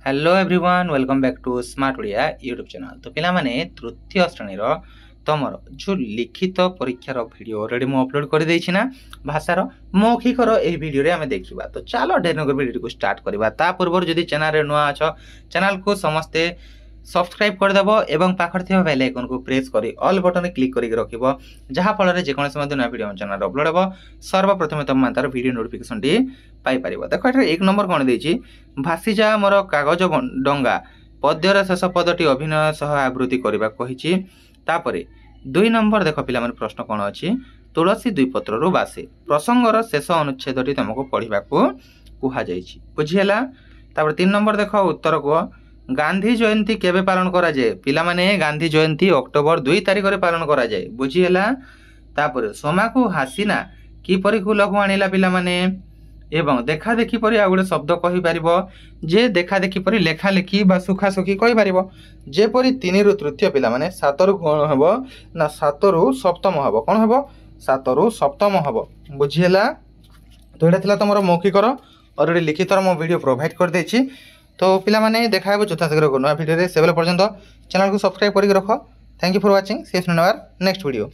Hello everyone welcome back to smart Odia YouTube channel. तो पिला माने तृतीय श्रेणी तुमर जो लिखित परीक्षार वीडियो ऑलरेडी मु अपलोड कर देछि ना भाषार मौखिकर ए वीडियो रे हमें देखिबा। तो चलो ढेर वीडियो को स्टार्ट करबा। ता पूर्व जदि चैनल रे नुआ अछ चैनल को समस्ते सब्सक्राइब कर देबो एवं पाखर थिबा बेल आइकन को प्रेस करी ऑल बटन क्लिक करी रखिबो, जहा फल रे जे कोनोसी मध्ये नया वीडियो चैनल अपलोड हेबो सर्वप्रथम तुम तार वीडियो नोटिफिकेशन टी पाई परिबो। देखो एटा एक नंबर कोन देछि भासी जा मोर कागज डंगा पद्यर शेष पदटी अभिनय सह आवृत्ति करबा कहिछि। तापरे दुई नंबर देख पिला मन प्रश्न कोन अछि तुलसी दुई पत्ररु बासे प्रसंगर शेष अनुच्छेदटी तुमको पढिबा को कुहा जाइछि। बुझियला। तापर तीन नंबर देख उत्तर को गांधी जयंती केबे पालन करा जाए। पिला माने गांधी जयंती अक्टोबर 2 तारिख रे पालन करा जाए। बुझियला। तापर सोमा को हासिना की परि को लघु आनिला पिला माने एवं देखा देखी परि आ गुटे शब्द कहि परिबो जे देखा देखी परि लेखा लेखी बा सुखा सुखी कहि परिबो। जे परि 3 रु तृतीय पिला माने 7 रु कोन हबो ना 7 रु सप्तम हबो। कोन हबो 7 रु सप्तम हबो। बुझियला। तो एटा थिला तमरो मौखिकर ऑलरेडी लिखितर मो वीडियो प्रोवाइड कर देछि। तो पिला माने देखा हेबो चौथा शीघ्र को नया वीडियो रे। सेबल पर्यंत चैनल को सब्सक्राइब करि रखो। Thank you for watching. See you in our next video.